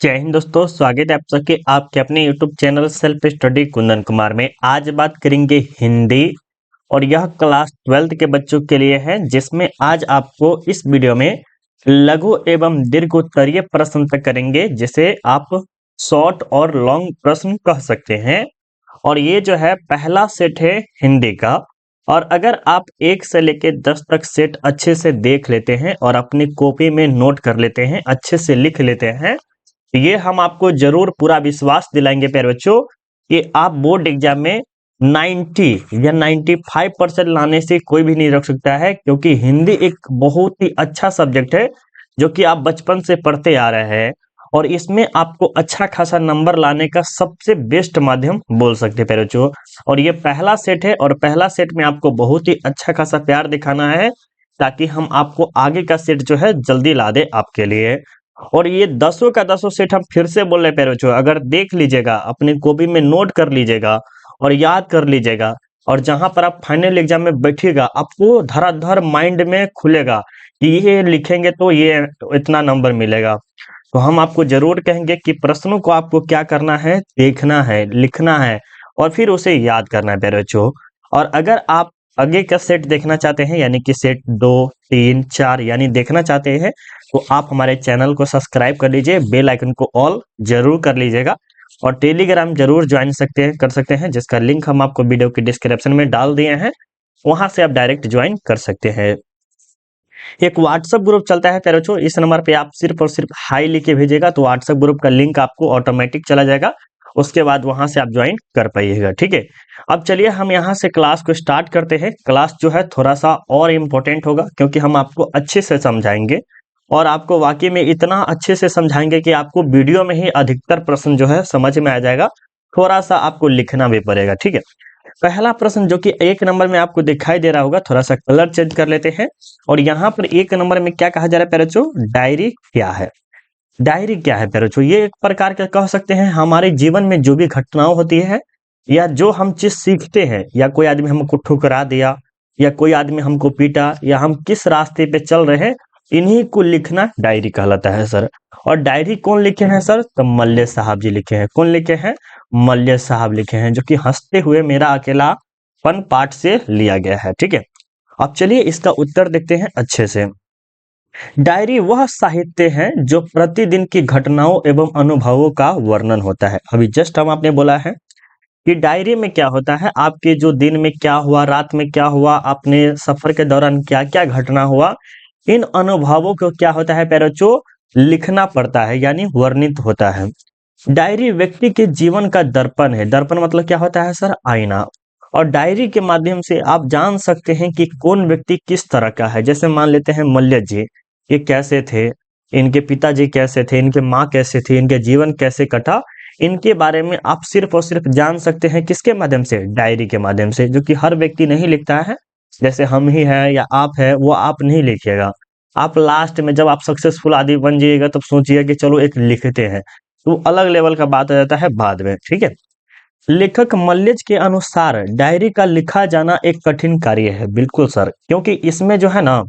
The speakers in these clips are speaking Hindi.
जय हिंद दोस्तों, स्वागत है आप सबके आपके अपने YouTube channel self study Kundan Kumar में। आज बात करेंगे हिंदी और यह क्लास 12th के बच्चों के लिए है, जिसमें आज आपको इस वीडियो में लघु एवं दीर्घ उत्तरीय प्रश्न तक करेंगे, जिसे आप शॉर्ट और लॉन्ग प्रश्न कह सकते हैं। और ये जो है पहला सेट है हिंदी का। और अगर आप 1 से लेके 10 तक सेट अच्छे से देख लेते हैं और अपनी कॉपी में नोट कर लेते हैं, अच्छे से लिख लेते हैं, ये हम आपको जरूर पूरा विश्वास दिलाएंगे प्यारे बच्चों कि आप बोर्ड एग्जाम में 90 या 95% लाने से कोई भी नहीं रोक सकता है, क्योंकि हिंदी एक बहुत ही अच्छा सब्जेक्ट है जो कि आप बचपन से पढ़ते आ रहे हैं और इसमें आपको अच्छा खासा नंबर लाने का सबसे बेस्ट माध्यम बोल सकते हैं प्यारे बच्चों। और ये पहला सेट है और पहला सेट में आपको बहुत ही अच्छा खासा प्यार दिखाना है, ताकि हम आपको आगे का सेट जो है जल्दी ला दे आपके लिए। और ये 10 का 10 सेट हम फिर से बोल रहे प्यारे बच्चों, अगर देख लीजिएगा, अपनी कॉपी में नोट कर लीजिएगा और याद कर लीजिएगा, और जहां पर आप फाइनल एग्जाम में बैठिएगा आपको धराधर माइंड में खुलेगा कि ये लिखेंगे तो ये इतना नंबर मिलेगा। तो हम आपको जरूर कहेंगे कि प्रश्नों को आपको क्या करना है, देखना है, लिखना है और फिर उसे याद करना है प्यारे बच्चों। और अगर आप आगे का सेट देखना चाहते हैं, यानी कि सेट 2, 3, 4 यानी देखना चाहते हैं, तो आप हमारे चैनल को सब्सक्राइब कर लीजिए, बेल आइकन को ऑल जरूर कर लीजिएगा और टेलीग्राम जरूर ज्वाइन कर सकते हैं, जिसका लिंक हम आपको वीडियो के डिस्क्रिप्शन में डाल दिए हैं। वहां से आप डायरेक्ट ज्वाइन कर सकते हैं। एक व्हाट्सएप ग्रुप चलता है प्यारे बच्चों, इस नंबर पे आप सिर्फ और सिर्फ हाई लिख के भेजिएगा तो व्हाट्सएप ग्रुप का लिंक आपको ऑटोमेटिक चला जाएगा। उसके बाद वहां से आप ज्वाइन कर पाइएगा, ठीक है। अब चलिए हम यहाँ से क्लास को स्टार्ट करते हैं। क्लास जो है थोड़ा सा और इम्पोर्टेंट होगा, क्योंकि हम आपको अच्छे से समझाएंगे और आपको वाकई में इतना अच्छे से समझाएंगे कि आपको वीडियो में ही अधिकतर प्रश्न जो है समझ में आ जाएगा। थोड़ा सा आपको लिखना भी पड़ेगा, ठीक है। पहला प्रश्न जो कि 1 नंबर में आपको दिखाई दे रहा होगा, थोड़ा सा कलर चेंज कर लेते हैं। और यहाँ पर 1 नंबर में क्या कहा जा रहा है प्यारे बच्चों, डायरी क्या है। डायरी क्या है प्यारे बच्चों, ये एक प्रकार का कह सकते हैं हमारे जीवन में जो भी घटनाएं होती है या जो हम चीज सीखते हैं, या कोई आदमी हमको ठुकरा दिया या कोई आदमी हमको पीटा या हम किस रास्ते पे चल रहे हैं, इन्हीं को लिखना डायरी कहलाता है सर। और डायरी कौन लिखे हैं सर, तो मल्य साहब जी लिखे हैं। कौन लिखे हैं, मल्य साहब लिखे हैं, जो कि हंसते हुए मेरा अकेलापन पाठ से लिया गया है, ठीक है। अब चलिए इसका उत्तर देखते हैं अच्छे से। डायरी वह साहित्य है जो प्रतिदिन की घटनाओं एवं अनुभवों का वर्णन होता है। अभी जस्ट हम आपने बोला है कि डायरी में क्या होता है, आपके जो दिन में क्या हुआ, रात में क्या हुआ, अपने सफर के दौरान क्या क्या घटना हुआ, इन अनुभवों को क्या होता है प्यारे बच्चों, लिखना पड़ता है, यानी वर्णित होता है। डायरी व्यक्ति के जीवन का दर्पण है। दर्पण मतलब क्या होता है सर, आईना। और डायरी के माध्यम से आप जान सकते हैं कि कौन व्यक्ति किस तरह का है। जैसे मान लेते हैं मल्य जी, ये कैसे थे, इनके पिताजी कैसे थे, इनके माँ कैसे थी, इनके जीवन कैसे कटा, इनके बारे में आप सिर्फ और सिर्फ जान सकते हैं किसके माध्यम से, डायरी के माध्यम से, जो कि हर व्यक्ति नहीं लिखता है। जैसे हम ही है या आप है, वो आप नहीं लिखिएगा। आप लास्ट में जब आप सक्सेसफुल आदमी बन जाइएगा तब सोचिएगा कि चलो एक लिखते हैं, तो अलग लेवल का बात हो जाता है बाद में, ठीक है। लेखक मल्यज के अनुसार डायरी का लिखा जाना एक कठिन कार्य है। बिल्कुल सर, क्योंकि इसमें जो है ना,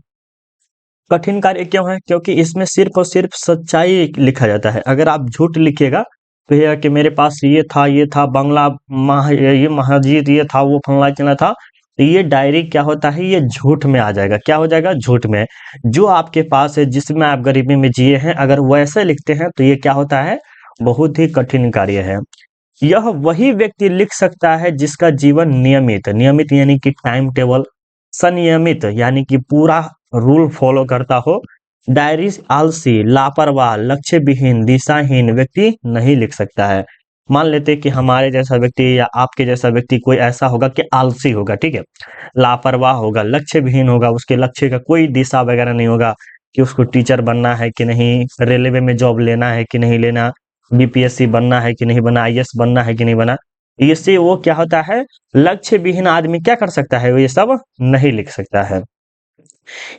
कठिन कार्य क्यों है, क्योंकि इसमें सिर्फ और सिर्फ सच्चाई लिखा जाता है। अगर आप झूठ लिखिएगा तो यह कि मेरे पास ये था बंगला, ये मस्जिद ये था, वो फलना चिना था, तो ये डायरी क्या होता है, ये झूठ में आ जाएगा। क्या हो जाएगा, झूठ में। जो आपके पास है, जिसमें आप गरीबी में जिए हैं, अगर वैसे लिखते हैं तो ये क्या होता है, बहुत ही कठिन कार्य है। यह वही व्यक्ति लिख सकता है जिसका जीवन नियमित, नियमित यानी कि टाइम टेबल, संयमित यानी कि पूरा रूल फॉलो करता हो। डायरी आलसी, लापरवाह, लक्ष्य विहीन, दिशाहीन व्यक्ति नहीं लिख सकता है। मान लेते कि हमारे जैसा व्यक्ति या आपके जैसा व्यक्ति कोई ऐसा होगा कि आलसी होगा, ठीक है, लापरवाह होगा, लक्ष्य विहीन होगा, उसके लक्ष्य का कोई दिशा वगैरह नहीं होगा कि उसको टीचर बनना है कि नहीं, रेलवे में जॉब लेना है कि नहीं लेना, बीपीएससी बनना है कि नहीं बना, आईएएस बनना है कि नहीं बना, इससे वो क्या होता है, लक्ष्य विहीन आदमी क्या कर सकता है, वो ये सब नहीं लिख सकता है।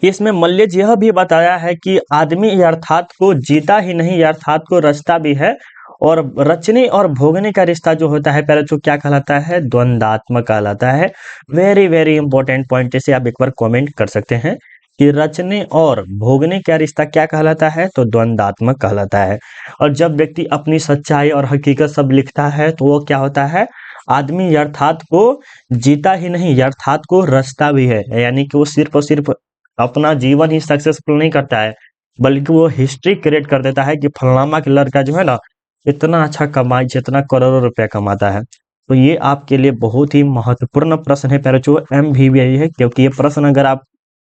इसमें मल्लेज यह भी बताया है कि आदमी अर्थात को जीता ही नहीं, अर्थात को रचता भी है। और रचने और भोगने का रिश्ता जो होता है पहले तो क्या कहलाता है, द्वंदात्मक कहलाता है। वेरी वेरी इंपॉर्टेंट पॉइंट, इसे आप एक बार कमेंट कर सकते हैं कि रचने और भोगने का रिश्ता क्या कहलाता है, तो द्वंद्वात्मक कहलाता है। और जब व्यक्ति अपनी सच्चाई और हकीकत सब लिखता है तो वो क्या होता है, आदमी यथार्थ को जीता ही नहीं, यथार्थ को रचता भी है। यानी कि वो सिर्फ और सिर्फ अपना जीवन ही सक्सेसफुल नहीं करता है, बल्कि वो हिस्ट्री क्रिएट कर देता है कि फलाना का लड़का जो है ना, इतना अच्छा कमाई, जितना करोड़ों रुपया कमाता है। तो ये आपके लिए बहुत ही महत्वपूर्ण प्रश्न है प्यारे बच्चों, MVVI है, क्योंकि ये प्रश्न अगर आप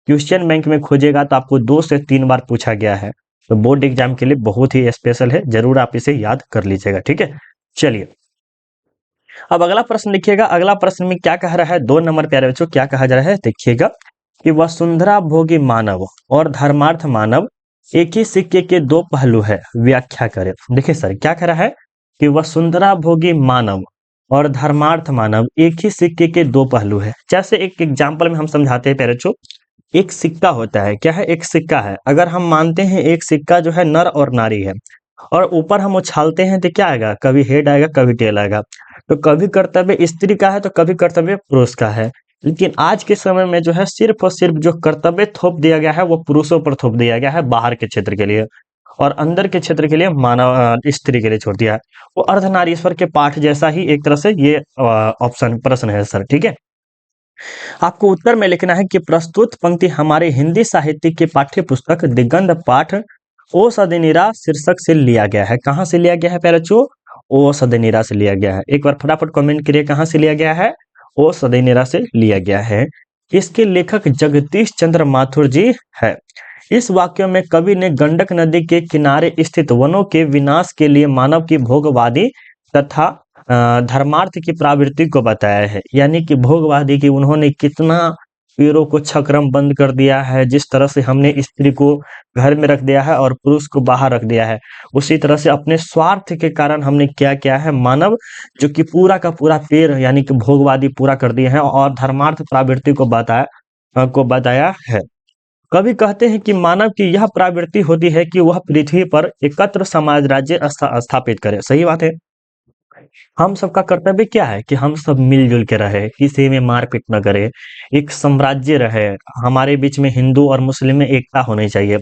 क्वेश्चन बैंक में खोजेगा तो आपको 2 से 3 बार पूछा गया है। तो बोर्ड एग्जाम के लिए बहुत ही स्पेशल है, जरूर आप इसे याद कर लीजिएगा, ठीक है। चलिए अब अगला प्रश्न देखिएगा, अगला प्रश्न में क्या कह रहा है, 2 नंबर प्यारे बच्चों क्या कहा जा रहा है, देखिएगा कि वसुंधरा भोगी मानव और धर्मार्थ मानव एक ही सिक्के के 2 पहलू है, व्याख्या करें। देखिए सर क्या कह रहा है कि वसुंधरा भोगी मानव और धर्मार्थ मानव एक ही सिक्के के 2 पहलू है। जैसे एक एग्जाम्पल में हम समझाते हैं प्यारे बच्चों, एक सिक्का होता है, क्या है, एक सिक्का है। अगर हम मानते हैं एक सिक्का जो है नर और नारी है, और ऊपर हम उछालते हैं तो क्या आएगा, कभी हेड आएगा कभी टेल आएगा। तो कभी कर्तव्य स्त्री का है तो कभी कर्तव्य पुरुष का है। लेकिन आज के समय में जो है सिर्फ और सिर्फ जो कर्तव्य थोप दिया गया है वो पुरुषों पर थोप दिया गया है, बाहर के क्षेत्र के लिए, और अंदर के क्षेत्र के लिए मानव स्त्री के लिए छोड़ दिया है। वो अर्धनारीश्वर के पाठ जैसा ही एक तरह से ये ऑप्शन प्रश्न है सर, ठीक है। आपको उत्तर में लिखना है कि प्रस्तुत पंक्ति हमारे हिंदी साहित्य के पाठ्य पुस्तक दिगंध पाठ ओ सदनीरा शीर्षक से लिया गया है। कहाँ से लिया गया है प्यारे बच्चों, ओ सदनीरा से लिया गया है। एक बार फटाफट कमेंट करिए कहाँ से लिया गया है, ओ सदनीरा से लिया गया है। इसके लेखक जगदीश चंद्र माथुर जी है। इस वाक्य में कवि ने गंडक नदी के किनारे स्थित वनों के विनाश के लिए मानव की भोगवादी तथा धर्मार्थ की प्रवृत्ति को बताया है। यानी कि भोगवादी की उन्होंने कितना पेड़ों को छक्रम बंद कर दिया है, जिस तरह से हमने स्त्री को घर में रख दिया है और पुरुष को बाहर रख दिया है, उसी तरह से अपने स्वार्थ के कारण हमने क्या किया है, मानव जो कि पूरा का पूरा पेड़ यानी कि भोगवादी पूरा कर दिए हैं और धर्मार्थ प्रवृत्ति को बताया है। कवि कहते हैं कि मानव की यह प्रवृत्ति होती है कि वह पृथ्वी पर एकत्र समाज राज्य स्थापित करे। सही बात है। हम सबका कर्तव्य क्या है कि हम सब मिलजुल के रहे, किसी में मारपीट न करे, एक साम्राज्य रहे, हमारे बीच में हिंदू और मुस्लिम में एकता होनी चाहिए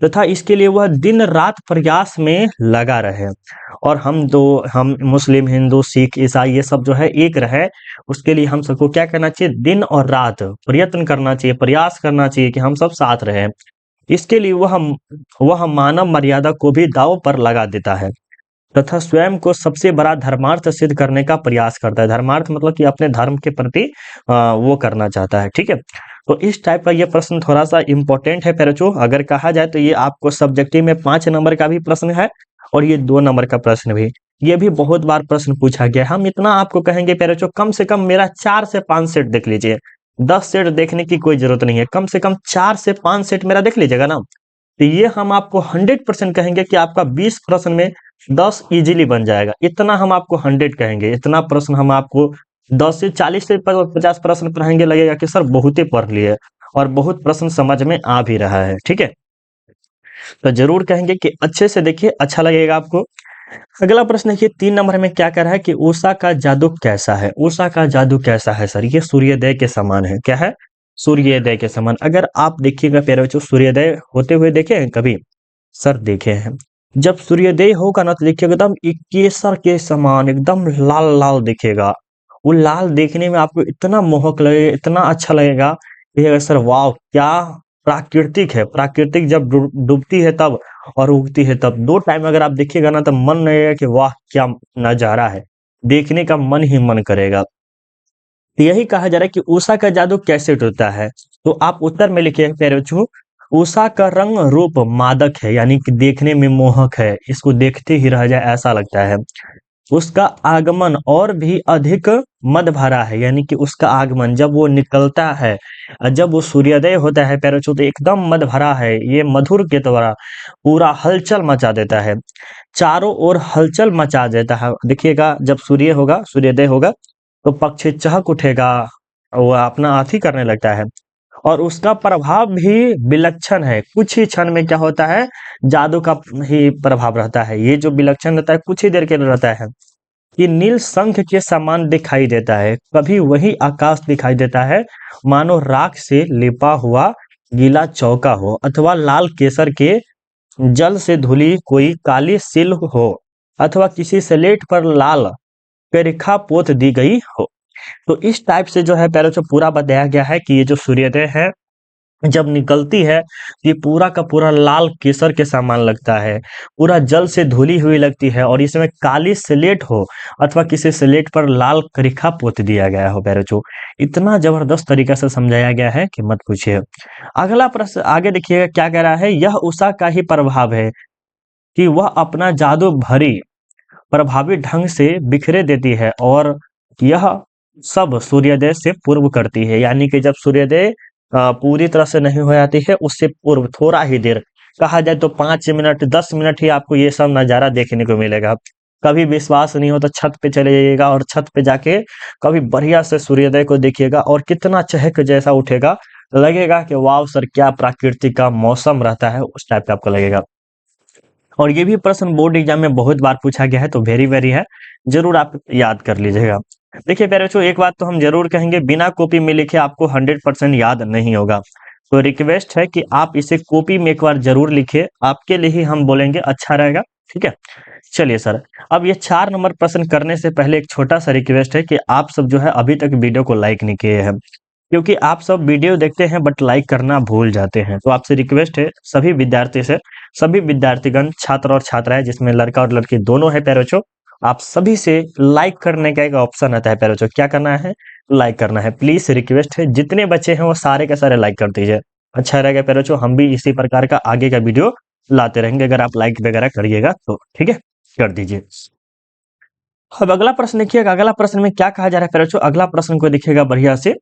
तथा इसके लिए वह दिन रात प्रयास में लगा रहे। और हम मुस्लिम हिंदू सिख ईसाई ये सब जो है एक रहे, उसके लिए हम सबको क्या करना चाहिए, दिन और रात प्रयत्न करना चाहिए, प्रयास करना चाहिए कि हम सब साथ रहे। इसके लिए वह मानव मर्यादा को भी दांव पर लगा देता है तथा स्वयं को सबसे बड़ा धर्मार्थ सिद्ध करने का प्रयास करता है। धर्मार्थ मतलब कि अपने धर्म के प्रति वो करना चाहता है, ठीक है। तो इस टाइप का ये प्रश्न थोड़ा सा इंपॉर्टेंट है पेरेचो। अगर कहा जाए तो ये आपको सब्जेक्टिव में 5 नंबर का भी प्रश्न है और ये 2 नंबर का प्रश्न भी, ये भी बहुत बार प्रश्न पूछा गया। हम इतना आपको कहेंगे पेरेचो, कम से कम मेरा 4 से 5 सेट देख लीजिए, 10 सेट देखने की कोई जरूरत नहीं है, कम से कम 4 से 5 सेट मेरा देख लीजिएगा ना, तो ये हम आपको 100% कहेंगे कि आपका 20 प्रश्न में 10 इजीली बन जाएगा। इतना हम आपको 100 कहेंगे, इतना प्रश्न हम आपको 10 से 40 से 50 प्रश्न पढ़ाएंगे, लगेगा कि सर बहुत ही पढ़ लिए और बहुत प्रश्न समझ में आ भी रहा है, ठीक है। तो जरूर कहेंगे कि अच्छे से देखिए, अच्छा लगेगा आपको। अगला प्रश्न देखिए 3 नंबर में क्या कह रहा है कि उषा का जादू कैसा है। उषा का जादू कैसा है सर, ये सूर्योदय के समान है। क्या है, सूर्योदय के समान। अगर आप देखिएगा प्यारे बच्चों, सूर्योदय होते हुए देखे हैं कभी, सर देखे हैं। जब सूर्योदय होगा ना तो देखिएगा एकदम केसर के समान एकदम लाल लाल दिखेगा। वो लाल देखने में आपको इतना मोहक लगेगा, इतना अच्छा लगेगा कि सर वाह क्या प्राकृतिक है। प्राकृतिक जब डूबती है तब और उगती है तब, 2 टाइम अगर आप देखिएगा ना तो मन लगेगा कि वाह क्या नजारा है, देखने का मन ही मन करेगा। तो यही कहा जा रहा है कि उषा का जादू कैसे टूटता है। तो आप उत्तर में लिखिए प्यारे बच्चों, उषा का रंग रूप मादक है, यानी कि देखने में मोहक है, इसको देखते ही रह जाए ऐसा लगता है। उसका आगमन और भी अधिक मद भरा है, यानी कि उसका आगमन जब वो निकलता है, जब वो सूर्योदय होता है प्यारे बच्चों, तो एकदम मद भरा है, ये मधुर के द्वारा पूरा हलचल मचा देता है, चारों ओर हलचल मचा देता है। देखिएगा जब सूर्योदय होगा तो पक्षी चहक उठेगा, वो अपना अथी करने लगता है और उसका प्रभाव भी विलक्षण है। कुछ ही क्षण में क्या होता है, जादू का ही प्रभाव रहता है। ये जो विलक्षण रहता है कुछ ही देर के लिए रहता है। ये नील शंख के समान दिखाई देता है, कभी वही आकाश दिखाई देता है मानो राख से लिपा हुआ गीला चौका हो अथवा लाल केसर के जल से धुली कोई काली सिल हो अथवा किसी स्लेट पर लाल पेरिखा पोत दी गई हो। तो इस टाइप से जो है पहले जो पूरा बताया गया है कि ये जो सूर्योदय है जब निकलती है ये पूरा का पूरा लाल केसर के समान लगता है, पूरा जल से धुली हुई लगती है और इसमें काली स्लेट हो अथवा किसी स्लेट पर लाल करिखा पोत दिया गया हो पैरोचो। इतना जबरदस्त तरीका से समझाया गया है कि मत पूछिए। अगला प्रश्न आगे देखिएगा क्या कह रहा है, यह उषा का ही प्रभाव है कि वह अपना जादू भरी प्रभावी ढंग से बिखरे देती है और यह सब सूर्योदय से पूर्व करती है। यानी कि जब सूर्योदय पूरी तरह से नहीं हो जाती है उससे पूर्व थोड़ा ही देर, कहा जाए तो 5 मिनट 10 मिनट ही आपको ये सब नजारा देखने को मिलेगा। कभी विश्वास नहीं हो तो छत पे चले जाइएगा और छत पे जाके कभी बढ़िया से सूर्योदय को देखिएगा और कितना चहक जैसा उठेगा, लगेगा कि वाह सर क्या प्राकृतिक का मौसम रहता है, उस टाइप का आपको लगेगा। और ये भी प्रश्न बोर्ड एग्जाम में बहुत बार पूछा गया है तो वेरी वेरी है, जरूर आप याद कर लीजिएगा। देखिए प्यारे बच्चों एक बात तो हम जरूर कहेंगे, बिना कॉपी में लिखे आपको 100% याद नहीं होगा, तो रिक्वेस्ट है कि आप इसे कॉपी में एक बार जरूर लिखिए, आपके लिए ही हम बोलेंगे अच्छा रहेगा। ठीक है, चलिए सर, अब ये 4 नंबर प्रश्न करने से पहले एक छोटा सा रिक्वेस्ट है कि आप सब जो है अभी तक वीडियो को लाइक नहीं किए हैं, क्योंकि आप सब वीडियो देखते हैं बट लाइक करना भूल जाते हैं। तो आपसे रिक्वेस्ट है सभी विद्यार्थी से, सभी विद्यार्थीगण छात्र और छात्राएं जिसमें लड़का और लड़की दोनों है प्यारे बच्चों, आप सभी से लाइक करने का एक ऑप्शन आता है प्यारे बच्चों, क्या करना है, लाइक करना है। प्लीज रिक्वेस्ट है जितने बच्चे हैं वो सारे के सारे लाइक कर दीजिए, अच्छा रहेगा प्यारे बच्चों, हम भी इसी प्रकार का आगे का वीडियो लाते रहेंगे अगर आप लाइक वगैरह करिएगा तो। ठीक है, कर दीजिए। अब अगला प्रश्न देखिएगा, अगला प्रश्न में क्या कहा जा रहा है प्यारे बच्चों, अगला प्रश्न को देखिएगा बढ़िया से।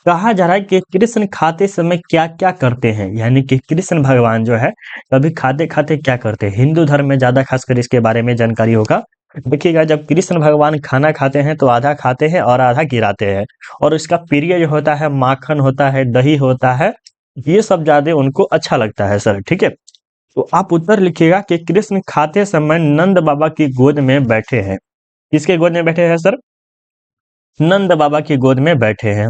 कहा जा रहा है कि कृष्ण खाते समय क्या क्या करते हैं, यानी कि कृष्ण भगवान जो है कभी खाते खाते क्या करते हैं। हिंदू धर्म में ज्यादा खासकर इसके बारे में जानकारी होगा। देखिएगा जब कृष्ण भगवान खाना खाते हैं तो आधा खाते हैं और आधा गिराते हैं, और इसका प्रिय जो होता है माखन होता है, दही होता है, ये सब ज्यादा उनको अच्छा लगता है सर। ठीक है, तो आप उत्तर लिखिएगा कि कृष्ण खाते समय नंद बाबा की गोद में बैठे हैं। किसके गोद में बैठे हैं सर, नंद बाबा की गोद में बैठे हैं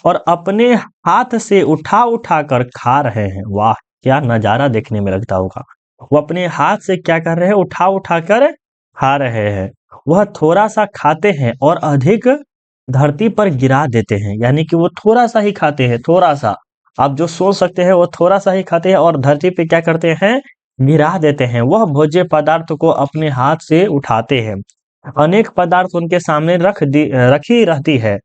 और अपने हाथ से उठा उठा कर खा रहे हैं। वाह क्या नजारा देखने में लगता होगा, वो अपने हाथ से क्या कर रहे हैं, उठा उठा कर खा रहे हैं। वह थोड़ा सा खाते हैं और अधिक धरती पर गिरा देते हैं, यानी कि वो थोड़ा सा ही खाते हैं, थोड़ा सा, आप जो सोच सकते हैं वो थोड़ा सा ही खाते हैं और धरती पे क्या करते हैं, गिरा देते हैं। वह भोज्य पदार्थ को अपने हाथ से उठाते हैं, अनेक पदार्थ उनके सामने रखी रहती है,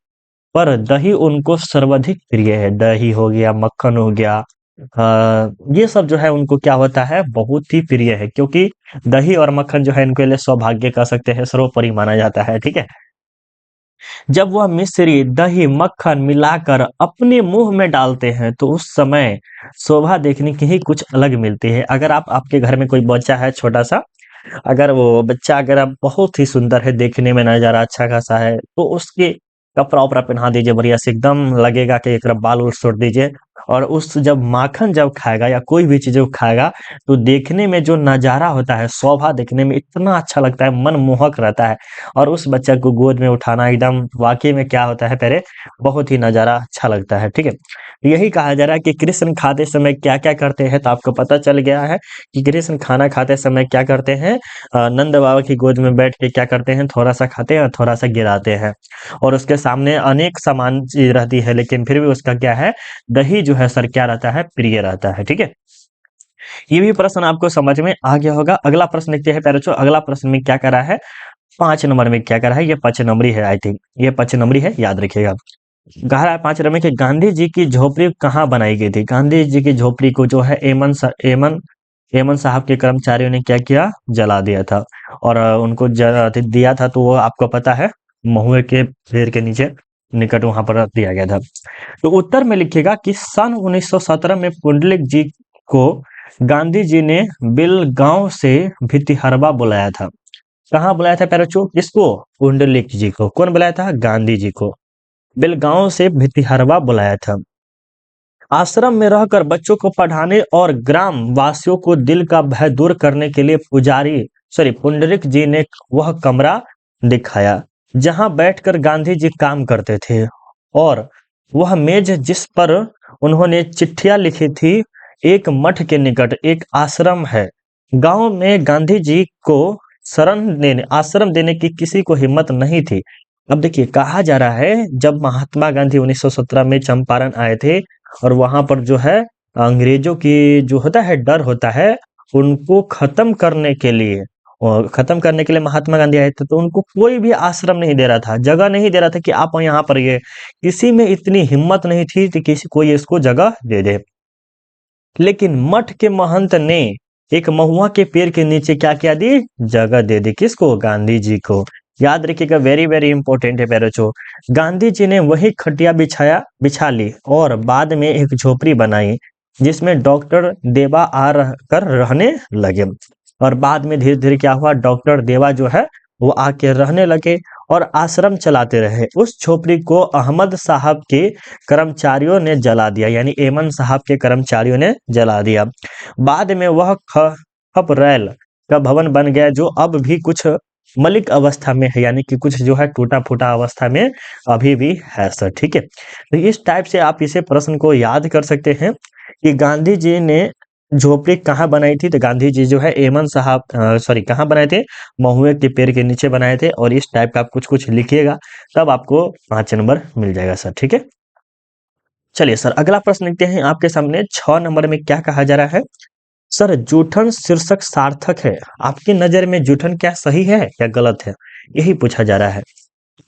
पर दही उनको सर्वाधिक प्रिय है। दही हो गया, मक्खन हो गया, ये सब जो है उनको क्या होता है, बहुत ही प्रिय है, क्योंकि दही और मक्खन जो है इनके लिए सौभाग्य कह सकते हैं, सर्वोपरि माना जाता है। ठीक है, जब वह मिश्री दही मक्खन मिलाकर अपने मुंह में डालते हैं तो उस समय शोभा देखने की ही कुछ अलग मिलती है। अगर आप, आपके घर में कोई बच्चा है छोटा सा, अगर वो बच्चा अगर आप बहुत ही सुंदर है, देखने में नजारा अच्छा खासा है, तो उसके कपड़ा उपड़ा पहना दीजिए बढ़िया से, एकदम लगेगा कि एक बाल उल छोड़ दीजिए, और उस जब माखन जब खाएगा या कोई भी चीज जब खाएगा तो देखने में जो नजारा होता है, शोभा देखने में इतना अच्छा लगता है, मनमोहक रहता है। और उस बच्चा को गोद में उठाना एकदम वाकई में क्या होता है, पहले बहुत ही नजारा अच्छा लगता है। ठीक है, यही कहा जा रहा है कि कृष्ण खाते समय क्या क्या करते हैं, तो आपको पता चल गया है कि कृष्ण खाना खाते समय क्या करते हैं, नंद बाबा की गोद में बैठ के क्या करते हैं, थोड़ा सा खाते हैं और थोड़ा सा गिराते हैं, और उसके सामने अनेक सामान चीज रहती है, लेकिन फिर भी उसका क्या है, दही जो है सर क्या रहता है, प्रिय रहता है। ठीक है, ये भी प्रश्न आपको समझ में आ गया होगा। अगला प्रश्न देखते हैं प्यारे बच्चों, अगला प्रश्न में क्या करा है, 5 नंबर में क्या करा है, ये 5 नंबरी है, आई थिंक ये 5 नंबरी है, याद रखिएगा। कहा है 5 नंबर में कि गांधी जी की झोपड़ी कहाँ बनाई गई थी। गांधी जी की झोपड़ी को जो है एमन साहब के कर्मचारियों ने क्या किया, जला दिया था, और उनको जला दिया था तो वो आपको पता है महुए के पेड़ के नीचे निकट वहां पर रख दिया गया था। तो उत्तर में लिखिएगा कि सन 1917 में पुंडलिक जी को गांधी जी ने बिलगांव से भितिहरवा बुलाया था। कहाँ बुलाया था प्यारे बच्चों, किसको, पुंडलिक जी को। कौन बुलाया था, गांधी जी को बिलगांव से भितिहरवा बुलाया था। आश्रम में रहकर बच्चों को पढ़ाने और ग्राम वासियों को दिल का भय दूर करने के लिए पुंडरीक जी ने वह कमरा दिखाया जहां बैठकर गांधी जी काम करते थे, और वह मेज जिस पर उन्होंने चिट्ठियां लिखी थी। एक मठ के निकट एक आश्रम है। गांव में गांधी जी को आश्रम देने की किसी को हिम्मत नहीं थी। अब देखिए कहा जा रहा है जब महात्मा गांधी 1917 में चंपारण आए थे और वहां पर जो है अंग्रेजों की जो होता है डर होता है उनको खत्म करने के लिए महात्मा गांधी आए थे, तो उनको कोई भी आश्रम नहीं दे रहा था, जगह नहीं दे रहा था कि आप यहाँ पर ये, किसी में इतनी हिम्मत नहीं थी कि किसी कोई इसको जगह दे दे। लेकिन मठ के महंत ने एक महुआ के पेड़ के नीचे क्या किया दी, जगह दे दी। किसको, गांधी जी को। याद रखिएगा, वेरी वेरी इंपॉर्टेंट है पैरोचो। गांधी जी ने वही खटिया बिछा ली और बाद में एक झोपड़ी बनाई जिसमें डॉक्टर देवा कर रहने लगे। और बाद में धीरे धीरे क्या हुआ, डॉक्टर देवा जो है वो आके रहने लगे और आश्रम चलाते रहे। उस झोपड़ी को अहमद साहब के कर्मचारियों ने जला दिया, यानी एमन साहब के कर्मचारियों ने जला दिया। बाद में वह खपरेल का भवन बन गया जो अब भी कुछ मलिक अवस्था में है, यानी कि कुछ जो है टूटा फूटा अवस्था में अभी भी है सर। ठीक है, तो इस टाइप से आप इसे प्रश्न को याद कर सकते हैं कि गांधी जी ने झोपड़ी कहाँ बनाई थी। तो गांधी जी जो है एमन साहब कहाँ बनाए थे, महुए के पेड़ के नीचे बनाए थे। और इस टाइप का आप कुछ कुछ लिखिएगा तब आपको 5 नंबर मिल जाएगा सर। ठीक है, चलिए सर अगला प्रश्न लिखते हैं आपके सामने। 6 नंबर में क्या कहा जा रहा है, सर जूठन शीर्षक सार्थक है, आपकी नजर में जूठन क्या सही है या गलत है, यही पूछा जा रहा है।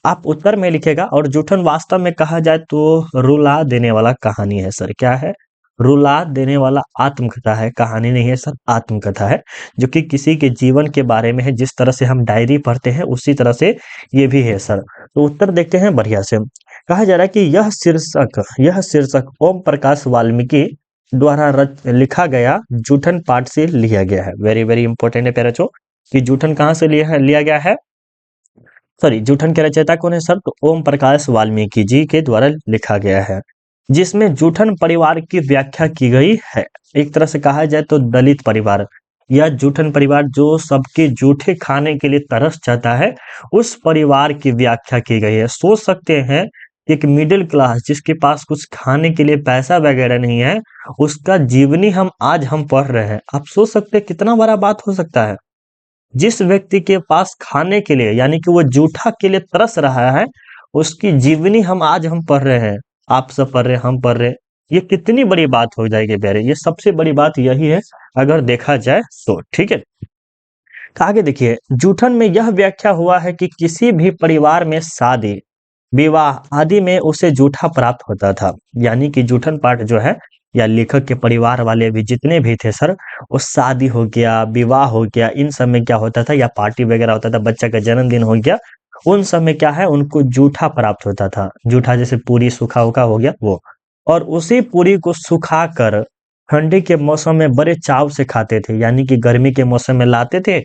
आप उत्तर में लिखेगा। और जूठन वास्तव में कहा जाए तो रुला देने वाला कहानी है सर। क्या है, रुला देने वाला आत्मकथा है, कहानी नहीं है सर, आत्मकथा है, जो कि किसी के जीवन के बारे में है। जिस तरह से हम डायरी पढ़ते हैं उसी तरह से ये भी है सर। तो उत्तर देखते हैं बढ़िया से। कहा जा रहा है कि यह शीर्षक ओम प्रकाश वाल्मीकि द्वारा लिखा गया जूठन पाठ से लिया गया है। वेरी वेरी इंपॉर्टेंट है पैराचो कि जूठन कहाँ से लिया गया है। सॉरी, जूठन के रचयिता कौन है सर, तो ओम प्रकाश वाल्मीकि जी के द्वारा लिखा गया है, जिसमें जूठन परिवार की व्याख्या की गई है। एक तरह से कहा जाए तो दलित परिवार या जूठन परिवार जो सबके जूठे खाने के लिए तरस जाता है, उस परिवार की व्याख्या की गई है। सोच सकते हैं एक मिडिल क्लास जिसके पास कुछ खाने के लिए पैसा वगैरह नहीं है, उसका जीवनी हम पढ़ रहे हैं। आप सोच सकते हैं कितना बड़ा बात हो सकता है। जिस व्यक्ति के पास खाने के लिए यानी कि वो जूठा के लिए तरस रहा है, उसकी जीवनी हम पढ़ रहे हैं, आप सब पढ़ रहे हैं, हम पढ़ रहे हैं। ये कितनी बड़ी बात हो जाएगी प्यारे, ये सबसे बड़ी बात यही है अगर देखा जाए तो। ठीक है, तो आगे देखिए, जूठन में यह व्याख्या हुआ है कि किसी भी परिवार में शादी विवाह आदि में उसे जूठा प्राप्त होता था। यानी कि जूठन पाठ जो है या लेखक के परिवार वाले भी जितने भी थे सर, वो शादी हो गया, विवाह हो गया, इन सब में क्या होता था, या पार्टी वगैरह होता था, बच्चा का जन्मदिन हो गया, उन सब में क्या है उनको जूठा प्राप्त होता था। जूठा जैसे पूरी सूखा उखा हो गया वो, और उसी पूरी को सुखा कर ठंडी के मौसम में बड़े चाव से खाते थे। यानी कि गर्मी के मौसम में लाते थे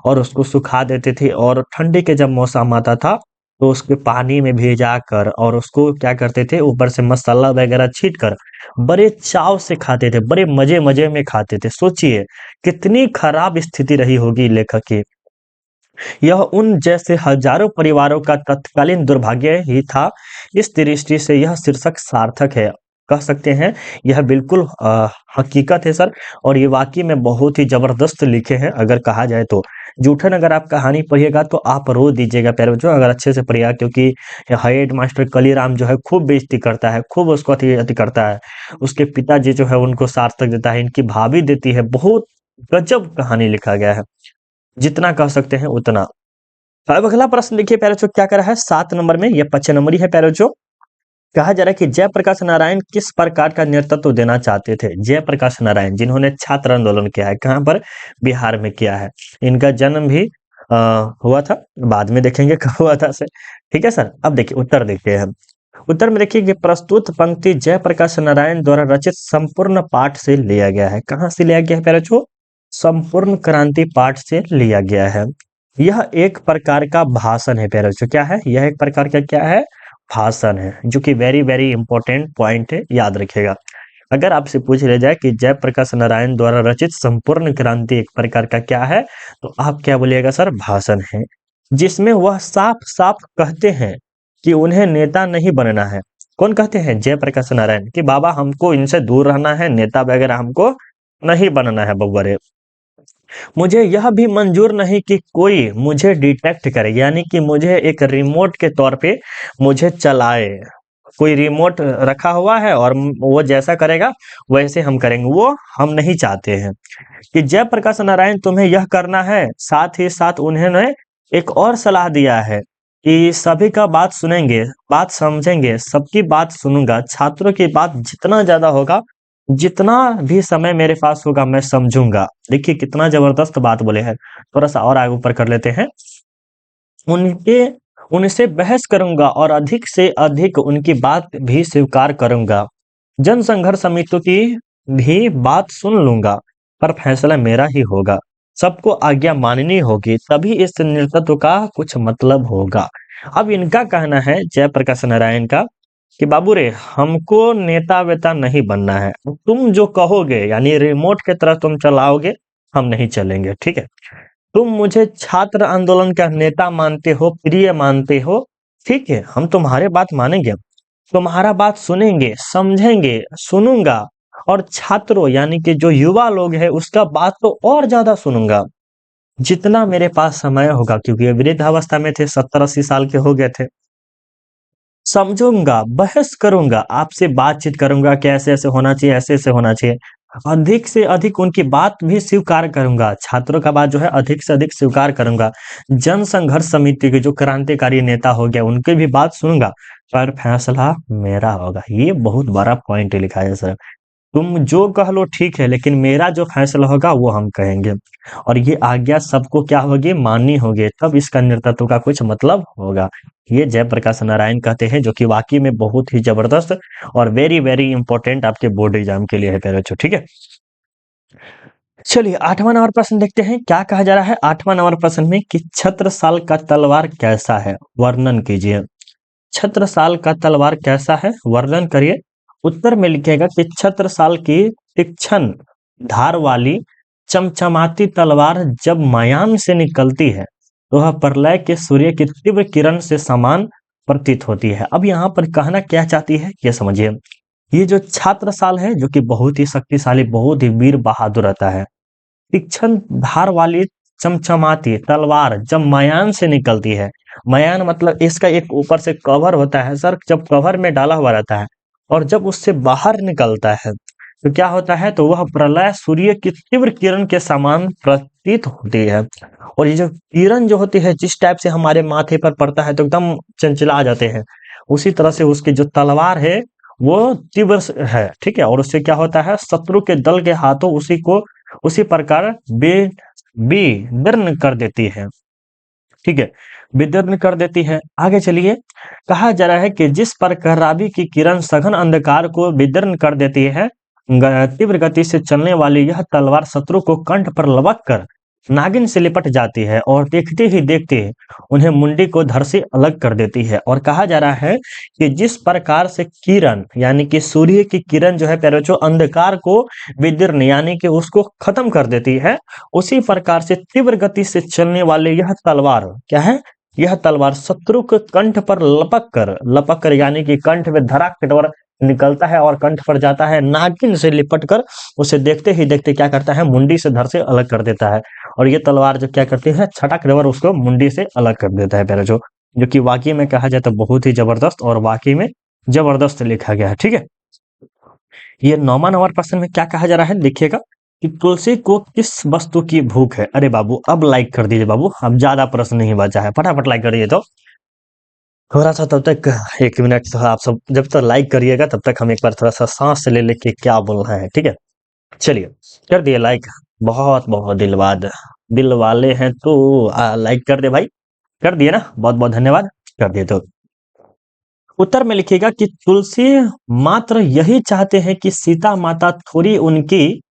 और उसको सुखा देते थे, और ठंडी के जब मौसम आता था तो उसके पानी में भिजा कर और उसको क्या करते थे, ऊपर से मसाला वगैरह छीट कर बड़े चाव से खाते थे, बड़े मजे मजे में खाते थे। सोचिए कितनी खराब स्थिति रही होगी लेखक की। यह उन जैसे हजारों परिवारों का तत्कालीन दुर्भाग्य ही था। इस दृष्टि से यह शीर्षक सार्थक है, कह सकते हैं यह बिल्कुल हकीकत है सर। और ये वाकई में बहुत ही जबरदस्त लिखे हैं अगर कहा जाए तो। जूठन अगर आप कहानी पढ़िएगा तो आप रो दीजिएगा प्यारे बच्चों, अगर अच्छे से पढ़िएगा, क्योंकि हेड मास्टर कलीराम जो है खूब बेइज्जती करता है, खूब उसको अति करता है। उसके पिताजी जो है उनको सार्थक देता है, इनकी भाभी देती है। बहुत गजब कहानी लिखा गया है, जितना कह सकते हैं उतना। अब अगला प्रश्न देखिए प्यारे बच्चों क्या कर रहा है 7 नंबर में, ये 25 नंबर ही है प्यारे बच्चों। कहा जा रहा है कि जयप्रकाश नारायण किस प्रकार का नेतृत्व देना चाहते थे। जयप्रकाश नारायण जिन्होंने छात्र आंदोलन किया है, कहाँ पर, बिहार में किया है। इनका जन्म भी अ, हुआ था, बाद में देखेंगे कब हुआ था सर। ठीक है सर, अब देखिए उत्तर देखते हैं। उत्तर में देखिए कि प्रस्तुत पंक्ति जयप्रकाश नारायण द्वारा रचित संपूर्ण पाठ से लिया गया है। कहाँ से लिया गया है प्यारे बच्चों, संपूर्ण क्रांति पाठ से लिया गया है। यह एक प्रकार का भाषण है प्यारे बच्चों। क्या है, यह एक प्रकार का क्या है, भाषण है, जो कि वेरी वेरी इंपॉर्टेंट पॉइंट है, याद रखिएगा। अगर आपसे पूछ लिया जाए कि जयप्रकाश नारायण द्वारा रचित संपूर्ण क्रांति एक प्रकार का क्या है, तो आप क्या बोलिएगा सर, भाषण है, जिसमें वह साफ साफ कहते हैं कि उन्हें नेता नहीं बनना है। कौन कहते हैं? जयप्रकाश नारायण, कि बाबा हमको इनसे दूर रहना है, नेता वगैरह हमको नहीं बनना है बउआ रे। मुझे यह भी मंजूर नहीं कि कोई मुझे डिटेक्ट करे, यानी कि मुझे एक रिमोट के तौर पे मुझे चलाए। कोई रिमोट रखा हुआ है और वो जैसा करेगा वैसे हम करेंगे, वो हम नहीं चाहते हैं। कि जयप्रकाश नारायण तुम्हें यह करना है। साथ ही साथ उन्होंने एक और सलाह दिया है कि सभी का बात सुनेंगे, बात समझेंगे, सबकी बात सुनूंगा, छात्रों की बात जितना ज्यादा होगा, जितना भी समय मेरे पास होगा मैं समझूंगा। देखिए कितना जबरदस्त बात बोले हैं। थोड़ा सा और आगे ऊपर कर लेते हैं। उनके उनसे बहस करूंगा और अधिक से अधिक उनकी बात भी स्वीकार करूंगा। जनसंघर्ष समिति की भी बात सुन लूंगा, पर फैसला मेरा ही होगा। सबको आज्ञा माननी होगी, तभी इस नेतृत्व का कुछ मतलब होगा। अब इनका कहना है, जयप्रकाश नारायण का, कि बाबू रे हमको नेता वेता नहीं बनना है। तुम जो कहोगे यानी रिमोट की तरह तुम चलाओगे, हम नहीं चलेंगे, ठीक है। तुम मुझे छात्र आंदोलन का नेता मानते हो, प्रिय मानते हो, ठीक है, हम तुम्हारे बात मानेंगे, तुम्हारा बात सुनेंगे, समझेंगे, सुनूंगा, और छात्रों यानी कि जो युवा लोग हैं उसका बात तो और ज्यादा सुनूंगा जितना मेरे पास समय होगा, क्योंकि ये वृद्धावस्था में थे, 70-80 साल के हो गए थे। समझूंगा, बहस करूंगा, आपसे बातचीत करूंगा कि ऐसे ऐसे होना चाहिए, ऐसे ऐसे होना चाहिए। अधिक से अधिक उनकी बात भी स्वीकार करूंगा, छात्रों का बात जो है अधिक से अधिक स्वीकार करूंगा। जन संघर्ष समिति के जो क्रांतिकारी नेता हो गया उनकी भी बात सुनूंगा, पर फैसला मेरा होगा। ये बहुत बड़ा पॉइंट लिखा है सर। तुम जो कह लो ठीक है, लेकिन मेरा जो फैसला होगा वो हम कहेंगे, और ये आज्ञा सबको क्या होगी? माननी होगी, तब इसका नेतृत्व का कुछ मतलब होगा। ये जयप्रकाश नारायण कहते हैं, जो कि वाकई में बहुत ही जबरदस्त और वेरी वेरी इंपॉर्टेंट आपके बोर्ड एग्जाम के लिए है प्यारे बच्चों, ठीक है। चलिए 8वां नंबर प्रश्न देखते हैं, क्या कहा जा रहा है 8वां नंबर प्रश्न में, कि छत्रसाल का तलवार कैसा है, वर्णन कीजिए। छत्रसाल का तलवार कैसा है, वर्णन करिए। उत्तर में लिखेगा कि छत्रसाल की तीक्ष्ण धार वाली चमचमाती तलवार जब मायान से निकलती है तो वह प्रलय के सूर्य की तीव्र किरण से समान प्रतीत होती है। अब यहाँ पर कहना क्या चाहती है ये समझिए। ये जो छत्रसाल है, जो कि बहुत ही शक्तिशाली, बहुत ही वीर बहादुर रहता है। तीक्ष्ण धार वाली चमचमाती तलवार जब मयान से निकलती है, मयान मतलब इसका एक ऊपर से कवर होता है सर, जब कवर में डाला हुआ रहता है और जब उससे बाहर निकलता है तो क्या होता है? तो वह प्रलय सूर्य की तीव्र किरण के समान प्रतीत होती है। और ये जो किरण जो होती है, जिस टाइप से हमारे माथे पर पड़ता है तो एकदम चंचला जाते हैं, उसी तरह से उसकी जो तलवार है वो तीव्र है, ठीक है। और उससे क्या होता है? शत्रु के दल के हाथों उसी प्रकार विदीर्ण कर देती है, ठीक है, विदीर्ण कर देती है। आगे चलिए, कहा जा रहा है कि जिस प्रकार रवि की किरण सघन अंधकार को विदीर्ण कर देती है, तीव्र गति से चलने वाली यह तलवार शत्रु को कंठ पर लपक कर नागिन से लिपट जाती है और देखते ही देखते उन्हें मुंडी को धड़ से अलग कर देती है। और कहा जा रहा है कि जिस प्रकार से किरण यानी कि सूर्य की किरण जो है प्यारे बच्चों, अंधकार को विदीर्ण यानी कि उसको खत्म कर देती है, उसी प्रकार से तीव्र गति से चलने वाले यह तलवार क्या है? यह तलवार शत्रु के कंठ पर लपक कर यानी कि कंठ में धड़ाक के निकलता है और कंठ पर जाता है, नागिन से लिपट कर उसे देखते ही देखते क्या करता है? मुंडी से धड़ से अलग कर देता है। और ये तलवार जो क्या करती है? छटाक देवर उसको मुंडी से अलग कर देता है प्यारे, जो कि वाकई में कहा जाए तो बहुत ही जबरदस्त और वाकई में जबरदस्त लिखा गया है, ठीक है। ये 9वां नंबर प्रश्न में क्या कहा जा रहा है, देखिएगा, कि तुलसी को किस वस्तु की भूख है। अरे बाबू अब लाइक कर दीजिए बाबू, अब ज्यादा प्रश्न नहीं बचा है, फटाफट लाइक करिए। तो थोड़ा सा तब तक 1 मिनट तो आप सब जब तक लाइक करिएगा तब तक हम एक बार थोड़ा सा सांस ले लेके क्या बोलना है, ठीक है। चलिए कर दिए लाइक, बहुत बहुत दिल वाले हैं तो लाइक कर दे भाई, कर दिए ना, बहुत बहुत धन्यवाद, कर दिए। तो उत्तर में लिखिएगा कि तुलसी मात्र यही चाहते हैं कि सीता माता थोड़ी उनकी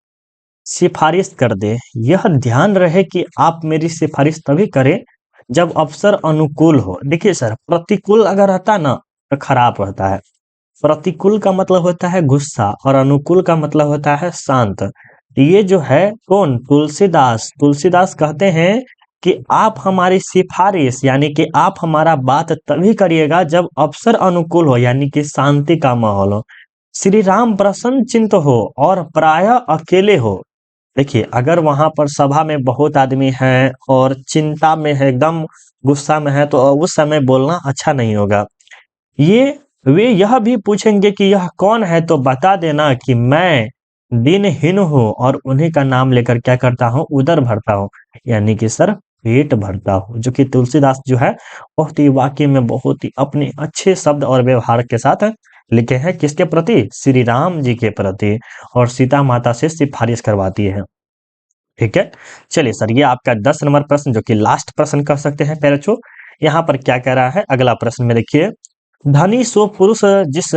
सिफारिश कर दे। यह ध्यान रहे कि आप मेरी सिफारिश तभी करें जब अवसर अनुकूल हो। देखिए सर, प्रतिकूल अगर रहता ना तो खराब रहता है। प्रतिकूल का मतलब होता है गुस्सा और अनुकूल का मतलब होता है शांत। ये जो है कौन? तुलसीदास कहते हैं कि आप हमारी सिफारिश यानी कि आप हमारा बात तभी करिएगा जब अवसर अनुकूल हो यानी कि शांति का माहौल हो, श्री राम प्रसन्न चिंत हो और प्रायः अकेले हो। देखिए, अगर वहां पर सभा में बहुत आदमी हैं और चिंता में है, एकदम गुस्सा में है, तो उस समय बोलना अच्छा नहीं होगा। ये वे यह भी पूछेंगे कि यह कौन है, तो बता देना कि मैं दिनहीन हूँ और उन्हीं का नाम लेकर क्या करता हूँ, उदर भरता हूँ, यानी कि सर पेट भरता हूँ। जो कि तुलसीदास जो है बहुत ही वाक्य में बहुत ही अपने अच्छे शब्द और व्यवहार के साथ लिखे हैं, किसके प्रति, श्री राम जी के प्रति, और सीता माता से सिफारिश करवाती है। ठीक है, चलिए सर, ये आपका 10 नंबर प्रश्न जो कि लास्ट प्रश्न कह सकते हैं पैरचो। यहाँ पर क्या कह रहा है अगला प्रश्न में, देखिए, धनी सो पुरुष जिस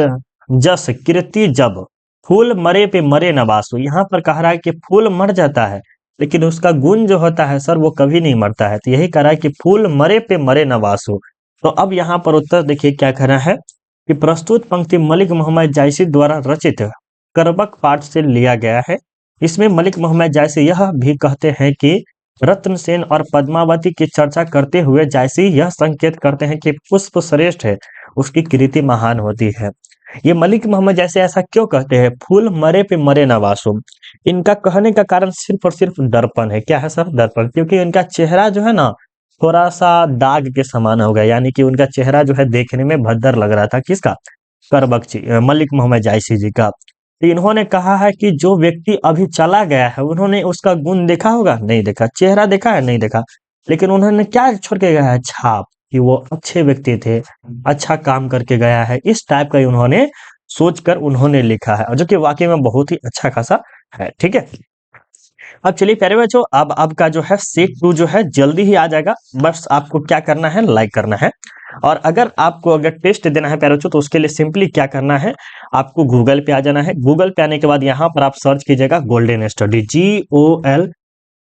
जस कीर्ति जब फूल मरे पे मरे न बासु। यहाँ पर कह रहा है कि फूल मर जाता है लेकिन उसका गुण जो होता है सर वो कभी नहीं मरता है, तो यही कह रहा है कि फूल मरे पे मरे न बासु। तो अब यहाँ पर उत्तर देखिए क्या कह रहा है कि प्रस्तुत पंक्ति मलिक मोहम्मद जायसी द्वारा रचित करबक पाठ से लिया गया है। इसमें मलिक मोहम्मद जायसी यह भी कहते हैं कि रत्न सेन और पद्मावती की चर्चा करते हुए जायसी यह संकेत करते हैं कि पुष्प श्रेष्ठ है, उसकी कृति महान होती है। ये मलिक मोहम्मद जैसे ऐसा क्यों कहते हैं, फूल मरे पे मरे ना वासुम। इनका कहने का कारण सिर्फ और सिर्फ दर्पण है। क्या है सर, दर्पण, क्योंकि इनका चेहरा जो है ना थोड़ा सा दाग के समान हो गया, यानी कि उनका चेहरा जो है देखने में भद्दर लग रहा था, किसका, करबकची मलिक मोहम्मद जायसी जी का। तो इन्होंने कहा है कि जो व्यक्ति अभी चला गया है उन्होंने उसका गुण देखा होगा, नहीं देखा, चेहरा देखा है, नहीं देखा, लेकिन उन्होंने क्या छोड़ के गया है, छाप, कि वो अच्छे व्यक्ति थे, अच्छा काम करके गया है, इस टाइप का उन्होंने सोचकर उन्होंने लिखा है, और जो कि वाकई में बहुत ही अच्छा खासा है। ठीक है, अब चलिए प्यारे बच्चों, अब का जो है सेट 2 जो है जल्दी ही आ जाएगा। बस आपको क्या करना है, लाइक करना है। और अगर आपको अगर टेस्ट देना है प्यारे बच्चों तो उसके लिए सिंपली क्या करना है, आपको गूगल पे आ जाना है। गूगल पे आने के बाद यहाँ पर आप सर्च कीजिएगा golden study,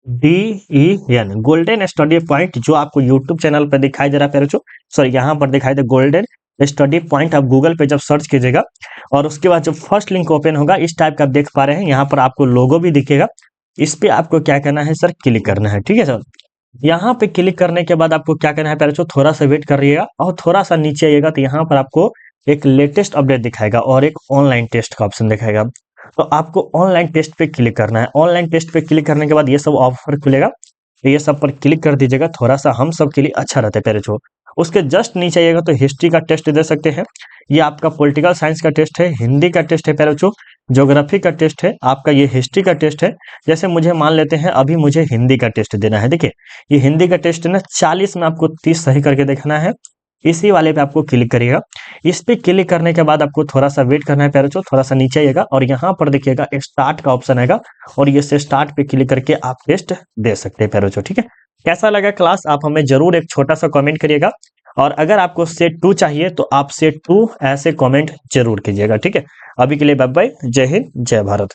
GOLDEN, golden study point, जो आपको यूट्यूब चैनल पर दिखाई दे रहा है प्यारे बच्चों, सॉरी यहाँ पर दिखाई दे गोल्डन स्टडी पॉइंट। आप गूगल पे जब सर्च कीजिएगा और उसके बाद जब फर्स्ट लिंक ओपन होगा इस टाइप का आप देख पा रहे हैं, यहाँ पर आपको लोगो भी दिखेगा। इस पे आपको क्या करना है सर, क्लिक करना है। ठीक है सर, यहाँ पे क्लिक करने के बाद आपको क्या करना है पहले, थोड़ा सा वेट करिएगा और थोड़ा सा नीचे आइएगा तो यहाँ पर आपको एक लेटेस्ट अपडेट दिखाएगा और एक ऑनलाइन टेस्ट का ऑप्शन दिखाएगा। तो आपको ऑनलाइन टेस्ट पे क्लिक करना है। ऑनलाइन टेस्ट पे क्लिक करने के बाद ये सब ऑफर खुलेगा, तो ये सब पर क्लिक कर दीजिएगा, थोड़ा सा हम सब के लिए अच्छा रहता है पहले जो। उसके जस्ट नीचे आइएगा तो हिस्ट्री का टेस्ट दे सकते हैं, ये आपका पॉलिटिकल साइंस का टेस्ट है, हिंदी का टेस्ट है पहले जो, ज्योग्राफी का टेस्ट है, आपका ये हिस्ट्री का टेस्ट है। जैसे मुझे मान लेते हैं अभी मुझे हिंदी का टेस्ट देना है, देखिए ये हिंदी का टेस्ट है ना, 40 में आपको 30 सही करके देखना है। इसी वाले पे आपको क्लिक करिएगा। इस पे क्लिक करने के बाद आपको थोड़ा सा वेट करना है प्यारे बच्चों, थोड़ा सा नीचे आइएगा और यहाँ पर देखिएगा स्टार्ट का ऑप्शन आएगा और ये से स्टार्ट पे क्लिक करके आप टेस्ट दे सकते हैं प्यारे बच्चों। ठीक है, कैसा लगा क्लास, आप हमें जरूर एक छोटा सा कमेंट करिएगा। और अगर आपको सेट 2 चाहिए तो आप सेट 2 ऐसे कमेंट जरूर कीजिएगा। ठीक है, अभी के लिए बाय बाय, जय हिंद, जय भारत।